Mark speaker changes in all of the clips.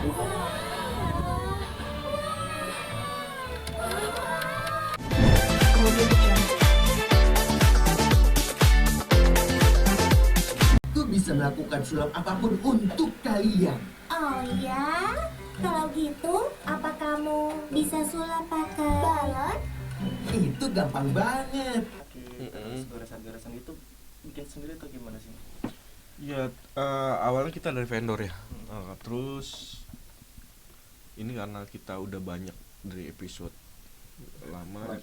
Speaker 1: Itu bisa melakukan sulap apapun untuk kalian.
Speaker 2: Oh ya? Kalau gitu, apa kamu bisa sulap pakai balon?
Speaker 1: Itu gampang banget.
Speaker 3: Terus goresan-goresan itu bikin sendiri atau gimana sih?
Speaker 4: Ya awalnya kita dari vendor ya. Terus ini karena kita udah banyak dari episode lama.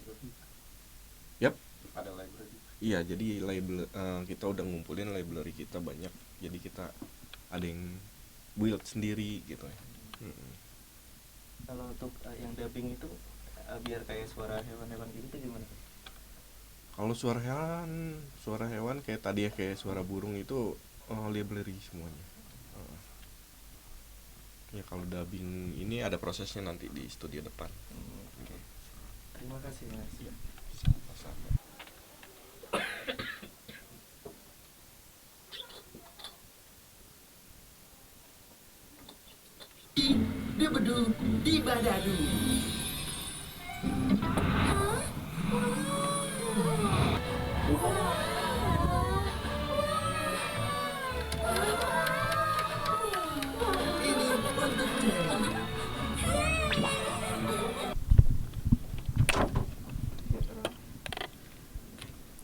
Speaker 4: Yap.
Speaker 3: Ada library.
Speaker 4: Iya, jadi kita udah ngumpulin library kita banyak. Jadi kita ada yang build sendiri gitu ya.
Speaker 3: Kalau untuk yang dubbing itu biar kayak suara hewan-hewan gitu gimana?
Speaker 4: Kalau suara hewan kayak tadi ya, kayak suara burung itu library semuanya. Ya kalau dubbing ini ada prosesnya nanti di studio depan.
Speaker 3: Oke. Terima kasih Mas.
Speaker 4: Sama-sama.
Speaker 1: Dia bedu di badadu. Ini untuk Jerry.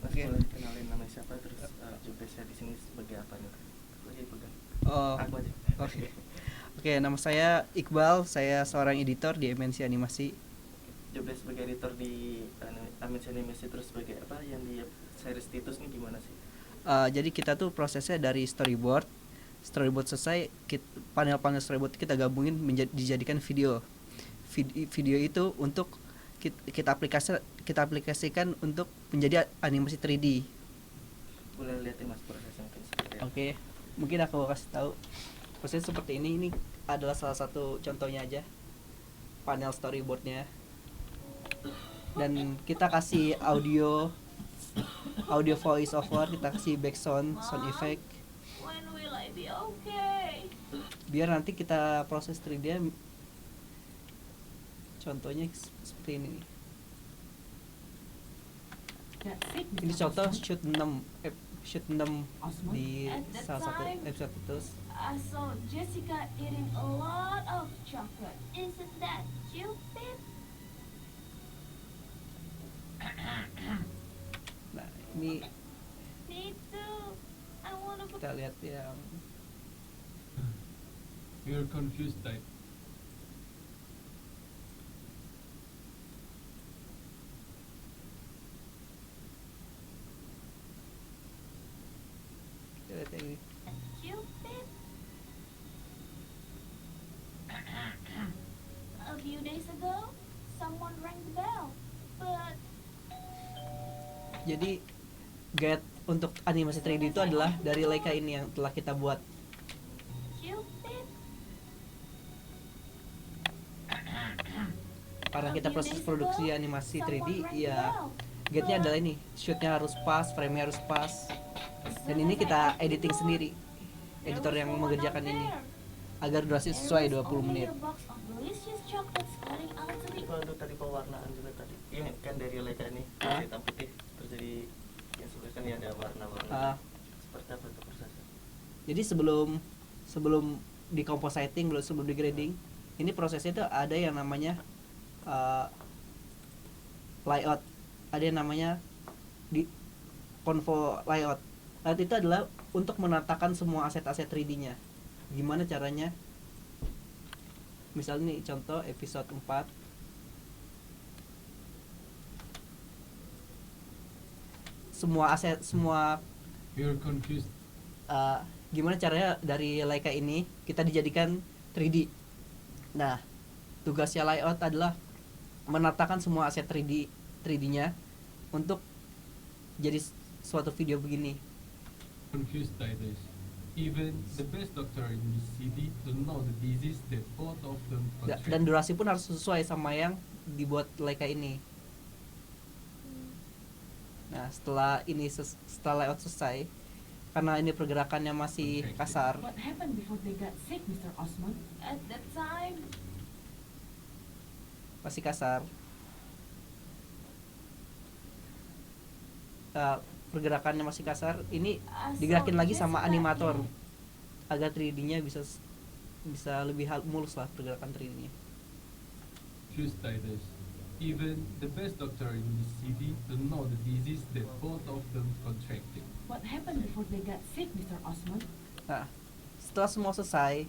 Speaker 3: Mas boleh kenalin nama siapa terus jobdesknya di sini sebagai apa nih? Aku aja pegang.
Speaker 5: Oh,
Speaker 3: Aku aja.
Speaker 5: oke. Oke, nama saya Iqbal, saya seorang editor di MNC Animasi.
Speaker 3: Jobdesk sebagai editor di Aminsi Animasi terus sebagai apa yang di series Titus nih gimana sih?
Speaker 5: Jadi kita tuh prosesnya dari storyboard selesai, panel-panel storyboard kita gabungin dijadikan video. Video itu untuk kita aplikasikan untuk menjadi animasi 3D.
Speaker 3: Boleh lihat Mas prosesnya mungkin seperti apa?
Speaker 5: Oke, mungkin aku kasih tahu. Proses seperti ini adalah salah satu contohnya aja, panel storyboardnya. Dan kita kasih audio voice over, kita kasih background, sound effect.
Speaker 2: When will I be okay?
Speaker 5: Biar nanti kita proses 3D. Contohnya seperti ini. Ini contoh shoot 6 di
Speaker 2: At that
Speaker 5: salah satu
Speaker 2: time,
Speaker 5: episode itu.
Speaker 2: I saw Jessica eating a lot of chocolate. Isn't that stupid?
Speaker 5: Nah, ini
Speaker 2: Me too. I wanna
Speaker 5: kita lihat yang
Speaker 6: You're confused type.
Speaker 5: kita lihat yang ini.
Speaker 2: stupid. A few days ago, someone rang the bell, but
Speaker 5: Jadi guide untuk animasi 3D itu adalah dari Leica ini yang telah kita buat.
Speaker 2: stupid.
Speaker 5: Karena kita
Speaker 2: A few
Speaker 5: proses
Speaker 2: days
Speaker 5: produksi
Speaker 2: ago,
Speaker 5: animasi
Speaker 2: someone
Speaker 5: 3D,
Speaker 2: rang the
Speaker 5: ya
Speaker 2: bell,
Speaker 5: guide-nya
Speaker 2: but
Speaker 5: adalah ini, shootnya harus pas, frame-nya harus pas. Dan ini kita editing sendiri,
Speaker 2: there
Speaker 5: editor
Speaker 2: was
Speaker 5: yang
Speaker 2: no one
Speaker 5: mengerjakan
Speaker 2: out
Speaker 5: ini,
Speaker 2: there.
Speaker 5: agar durasi
Speaker 2: There
Speaker 5: sesuai
Speaker 2: was
Speaker 5: 20
Speaker 2: only
Speaker 5: menit.
Speaker 2: a box of delicious chocolates floating out to the
Speaker 3: Kalau untuk tadi pewarnaan juga tadi, ini kan dari Leica ini hitam putih terus jadi yang sebelah kan ada warna-warna.
Speaker 5: Ah.
Speaker 3: Seperti apa itu prosesnya?
Speaker 5: Jadi sebelum di compositing, sebelum di grading, ini prosesnya itu ada yang namanya layout, ada yang namanya di convo layout. Layout itu adalah untuk menatakan semua aset-aset 3D-nya. Gimana caranya? Misalnya nih contoh episode 4. Semua
Speaker 6: You're confused.
Speaker 5: gimana caranya dari Leica ini kita dijadikan 3D. Nah, tugasnya layout adalah menatakan semua aset 3D-nya untuk jadi suatu video begini.
Speaker 6: Confused by this. Even the best doctor in this city don't know the disease that both of them contract.
Speaker 5: Dan durasi pun harus sesuai sama yang dibuat Leica ini. Nah, setelah layout selesai, karena ini pergerakannya masih kasar.
Speaker 7: What happened before they got sick, Mr. Osman? At that time,
Speaker 5: Masih kasar. Pergerakannya masih kasar. Ini digerakin lagi sama animator agar 3D-nya bisa lebih mulus lah pergerakan 3D-nya.
Speaker 6: Choose Titus. Even the best doctor in this city don't know the disease that both of them contracted.
Speaker 7: what happened before they got sick, Mr. Osman?
Speaker 5: Nah, setelah semua selesai,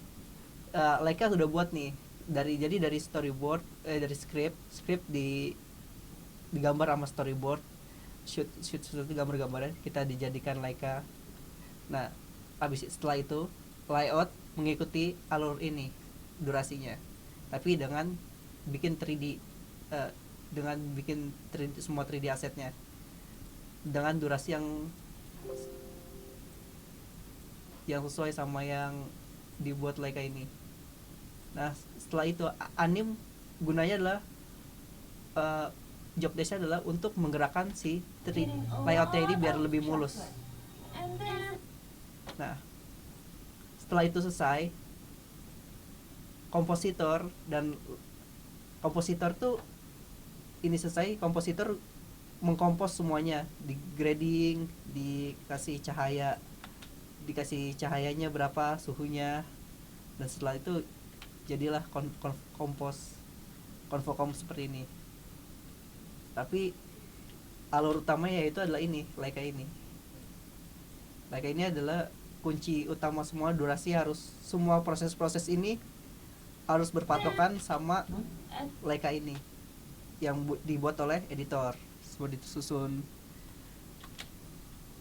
Speaker 5: Laika udah buat nih dari storyboard, dari script digambar sama storyboard, shoot gambar-gambarnya kita dijadikan Laika. Nah, setelah itu layout mengikuti alur ini durasinya, tapi dengan bikin 3D, semua 3D asetnya dengan durasi yang sesuai sama yang dibuat Laika ini. Nah, setelah itu anim gunanya adalah job desk-nya adalah untuk menggerakkan si layoutnya ini biar lebih mulus.
Speaker 2: And then
Speaker 5: Nah, setelah itu selesai, kompositor tuh ini selesai, kompositor mengkompos semuanya, di grading, dikasih cahayanya berapa, suhunya, dan setelah itu jadilah konvokom seperti ini. Tapi alur utamanya yaitu adalah ini, Laika ini adalah kunci utama semua. Semua proses-proses ini harus berpatokan sama Laika ini yang dibuat oleh editor. Semua disusun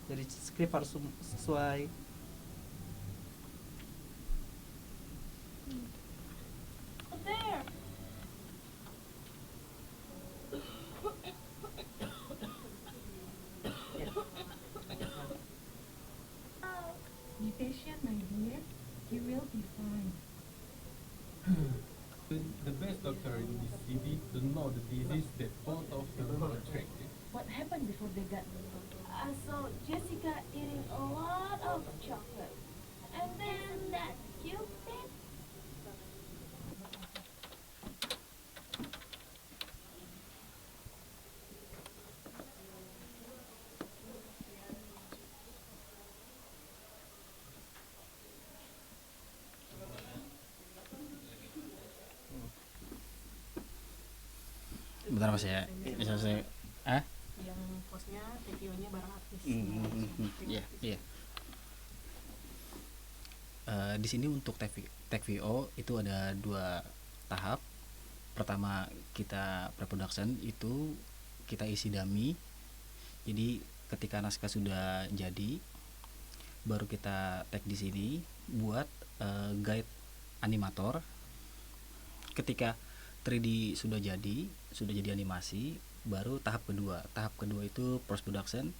Speaker 5: dari skrip harus sesuai.
Speaker 2: there.
Speaker 7: Be patient, my dear. You will be fine.
Speaker 6: Even the best doctor in this city don't know the disease that both of them contracted.
Speaker 7: What happened before they got
Speaker 2: I saw Jessica eating a lot of chocolate. And then that Cupid.
Speaker 8: Bentar mas ya, bisa saya,
Speaker 7: yang posnya videonya bareng artis?
Speaker 8: Iya, iya. Di sini untuk tag VO itu ada 2 tahap. Pertama kita pre-production, itu kita isi dummy. Jadi ketika naskah sudah jadi, baru kita tag di sini buat guide animator. Ketika 3D sudah jadi animasi, baru tahap kedua itu post production.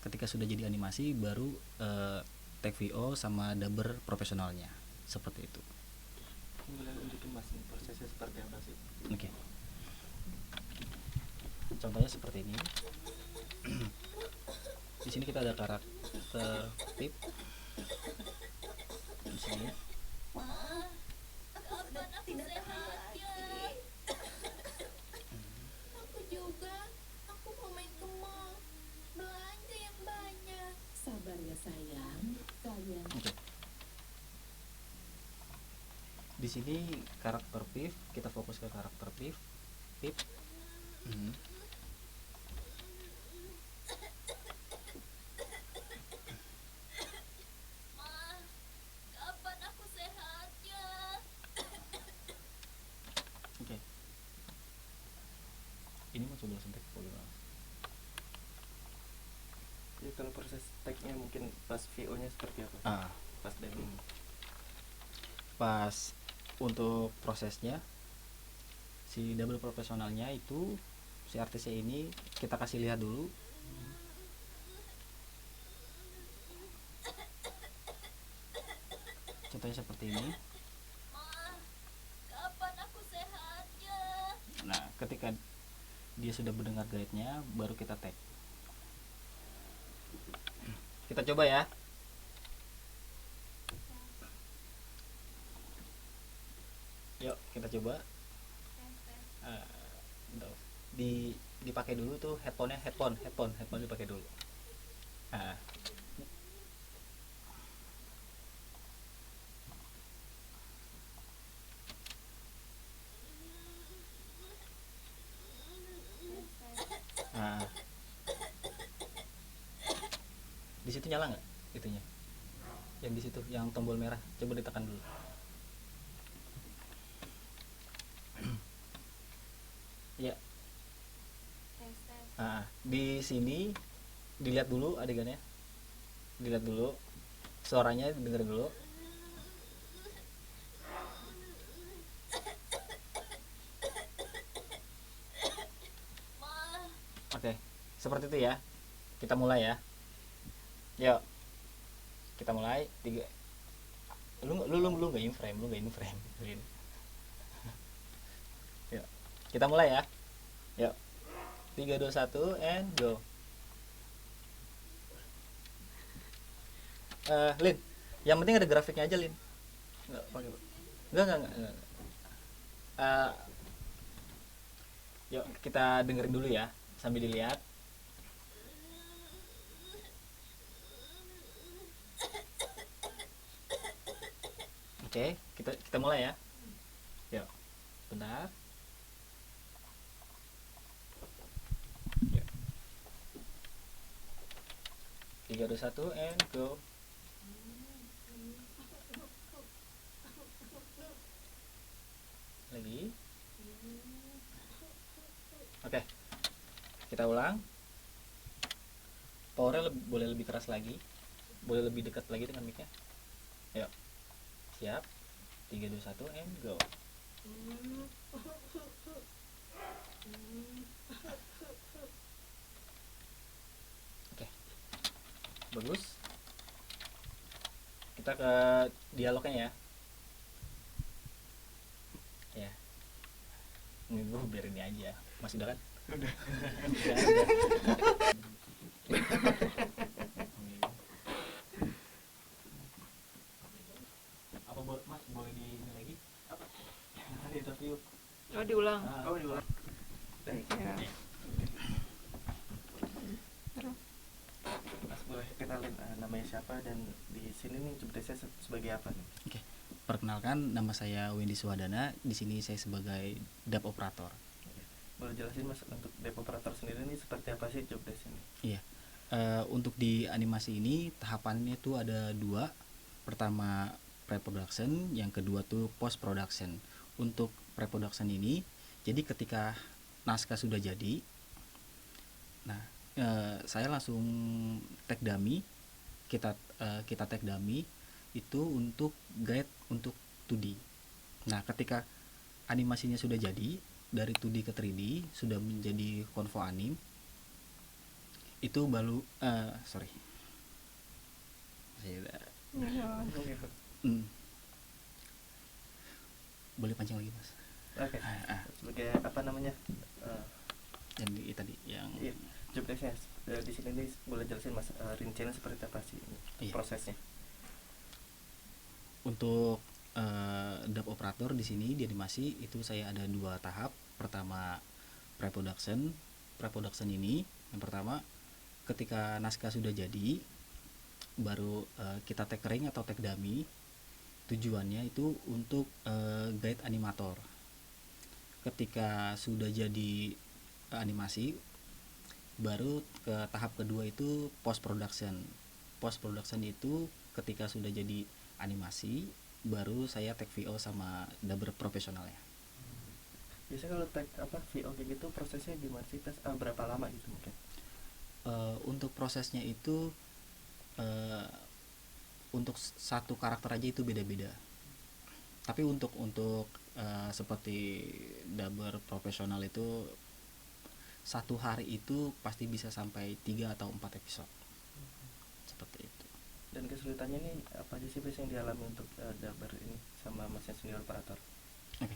Speaker 8: Ketika sudah jadi animasi, baru tag VO sama dubber profesionalnya, seperti itu.
Speaker 3: Boleh tunjukin mas prosesnya seperti apa sih?
Speaker 8: Oke. Contohnya seperti ini. Di sini kita ada karakter Pip. Di sini.
Speaker 2: Kapan aku sehat ya? Aku juga. Aku mau main ke mall. Belanja yang banyak.
Speaker 7: Sabar ya sayang, kalian.
Speaker 8: Oke. Di sini karakter Pip, kita fokus ke karakter Pip.
Speaker 2: Ma, kapan aku sehat ya?
Speaker 8: Oke. Ini mau coba sentek bagaimana?
Speaker 3: Ya kalau proses tag-nya mungkin pas VO-nya seperti apa? Pas dubbing.
Speaker 8: Pas untuk prosesnya, si double profesionalnya itu, si artisnya ini kita kasih lihat dulu. Contohnya seperti ini.
Speaker 2: Ma, kapan aku sehat ya?
Speaker 8: Nah, ketika dia sudah mendengar guide-nya, baru kita tag. Kita kita coba ya. Yuk kita coba. Bentar. Dipakai dulu tuh headphone-nya, headphone dipakai dulu. Nah, di situ nyala nggak itunya? Yang di situ, yang tombol merah, coba ditekan dulu. Ya. Nah, di sini dilihat dulu adegannya, dilihat dulu, suaranya dengerin dulu. Oke, seperti itu ya. Kita mulai ya. Yuk, kita mulai. Lu nggak in frame, Lin. Yuk, kita mulai ya. Yuk, 3, 2, 1 and go. Lin, yang penting ada grafiknya aja, Lin. Nggak pakai. Enggak. Yuk kita dengerin dulu ya sambil dilihat. Oke, kita mulai ya. Yuk, bentar. Yuk. 3, 2, 1 and go. Lagi. Oke, kita ulang. Powernya boleh lebih keras lagi, boleh lebih dekat lagi dengan mic-nya. Yuk, siap. 3, 2, 1 and go. Oke, bagus. Kita ke dialognya ya. Ya, ini gue biarin ini aja. Masih udah kan? Udah. Apa Mas boleh di ini lagi? Apa? Interview.
Speaker 7: Oh, diulang.
Speaker 3: Diulang.
Speaker 7: Ya.
Speaker 3: Mas boleh kenalin namanya siapa dan di sini nih jobdesknya sebagai apa nih?
Speaker 8: Oke. Perkenalkan, nama saya Wendy Suwadana. Di sini saya sebagai dub operator.
Speaker 3: Boleh jelasin Mas untuk dep operator sendiri ini seperti apa sih jobdesk ini?
Speaker 8: Iya. Untuk di animasi ini tahapannya tuh ada 2. Pertama pre-production, yang kedua tuh post-production. Untuk pre-production ini, jadi ketika naskah sudah jadi, nah saya langsung tag dummy, kita tag dummy itu untuk guide untuk 2D. Nah, ketika animasinya sudah jadi, dari 2D ke 3D sudah menjadi konvo anim, itu baru boleh pancing lagi Mas.
Speaker 3: Oke. Sebagai apa namanya?
Speaker 8: Yang tadi yang
Speaker 3: Iya, jobdesknya di sini nih boleh jelasin Mas rinciannya seperti apa sih
Speaker 8: Iya.
Speaker 3: prosesnya?
Speaker 8: Untuk dub operator di sini di animasi itu saya ada 2 tahap. Pertama pre-production. Pre-production ini yang pertama ketika naskah sudah jadi, baru kita tag ring atau tag dummy. Tujuannya itu untuk guide animator. Ketika sudah jadi animasi, baru ke tahap kedua itu post production. Post production itu ketika sudah jadi animasi, baru saya tag VO sama dubber profesionalnya.
Speaker 3: Biasanya kalau tag VO kayak gitu prosesnya gimana sih? Berapa lama gitu mungkin?
Speaker 8: Untuk prosesnya itu untuk satu karakter aja itu beda-beda. Tapi untuk seperti dubber profesional itu 1 hari itu pasti bisa sampai 3 atau 4 episode. Seperti itu.
Speaker 3: Dan kesulitannya nih apa aja sih biasanya yang dialami untuk dubber ini sama Mas yang senior operator?
Speaker 8: Oke.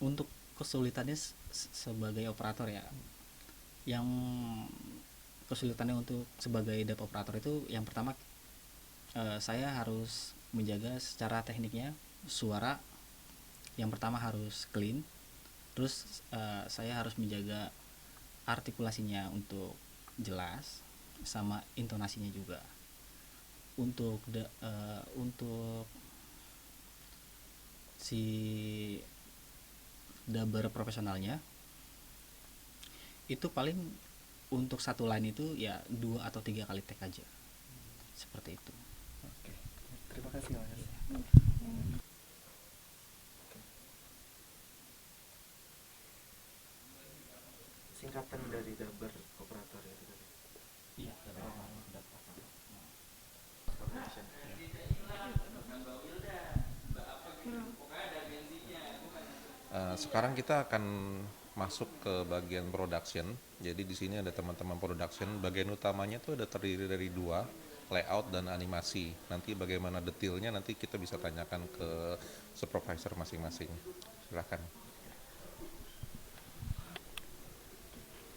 Speaker 8: Untuk kesulitannya sebagai operator ya, yang kesulitannya untuk sebagai dep operator itu yang pertama saya harus menjaga secara tekniknya suara yang pertama harus clean, terus saya harus menjaga artikulasinya untuk jelas sama intonasinya juga. Untuk si dubber profesionalnya itu paling untuk satu line itu ya 2 atau 3 kali take aja, seperti itu.
Speaker 3: Oke, terima kasih Mas. Singkatan dari dubber operator itu tadi.
Speaker 8: Iya,
Speaker 9: Sekarang kita akan masuk ke bagian production. Jadi di sini ada teman-teman production. Bagian utamanya tuh ada terdiri dari 2, layout dan animasi. Nanti bagaimana detailnya nanti kita bisa tanyakan ke supervisor masing-masing. Silakan.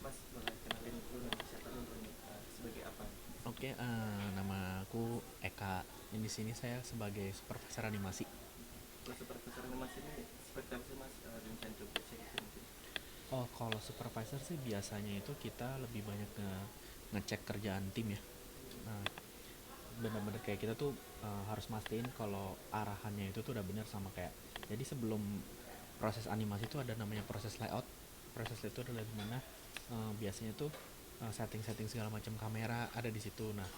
Speaker 3: Mas, boleh kenalin dulu nama siapa dulu nih, sebagai apa?
Speaker 10: Oke, nama aku Eka. Di sini saya sebagai supervisor animasi.
Speaker 3: Kalau supervisor animasi ini seperti apa sih Mas? Rincan coba sedikit mungkin.
Speaker 10: Oh, kalau supervisor sih biasanya itu kita lebih banyak ngecek kerjaan tim ya. Nah, benar-benar kayak kita tuh harus mastiin kalau arahannya itu tuh udah benar sama kayak. Jadi sebelum proses animasi itu ada namanya proses layout. Proses itu adalah dimana biasanya tuh setting-setting segala macam kamera ada di situ. Nah,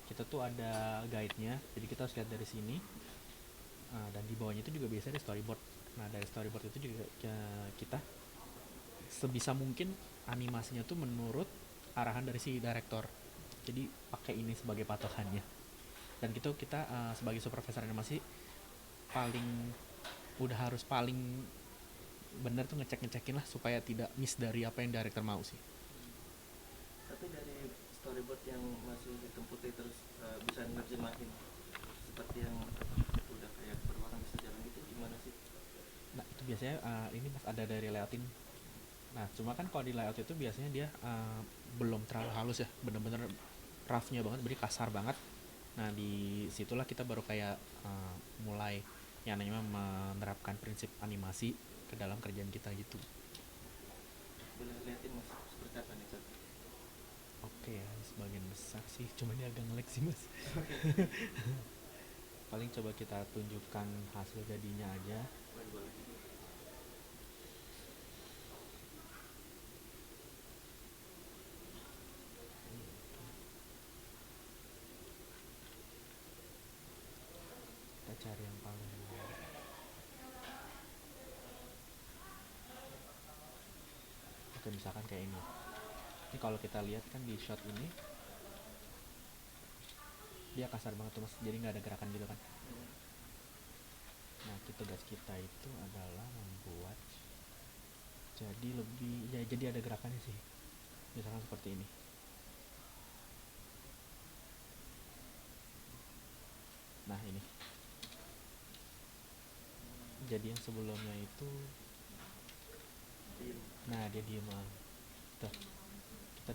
Speaker 10: kita tuh ada guide-nya. Jadi kita harus lihat dari sini. Dan di bawahnya itu juga biasanya ada storyboard. Nah, dari storyboard itu juga kita sebisa mungkin animasinya tuh menurut arahan dari si director. Jadi pakai ini sebagai patokannya. Dan gitu kita sebagai supervisor animasi harus paling bener tuh ngecekin lah supaya tidak miss dari apa yang director mau sih.
Speaker 3: Tapi dari storyboard yang masih hitam putih terus bisa nerjemahin seperti yang udah kayak berwarna bisa jalan gitu gimana sih?
Speaker 10: Nah, itu biasanya ini Mas ada dari layoutin. Nah, cuma kan kalau di layout itu biasanya dia belum terlalu halus ya, bener-bener roughnya banget, jadi kasar banget. Nah, di situlah kita baru kayak mulai yang namanya menerapkan prinsip animasi ke dalam kerjaan kita gitu.
Speaker 3: Boleh liatin Mas seperti apa nih?
Speaker 10: Oke, sebagian besar sih, cuma ini agak nge-lag sih Mas. Paling coba kita tunjukkan hasil jadinya aja.
Speaker 3: Boleh.
Speaker 10: Kita cari yang paling oke, misalkan kayak ini. Ini kalau kita lihat kan di shot ini dia kasar banget tuh Mas, jadi nggak ada gerakan gitu kan. Nah, tugas kita itu adalah membuat jadi ada gerakannya sih, misalkan seperti ini. Nah, ini jadi yang sebelumnya itu nah dia diem. Tuh kita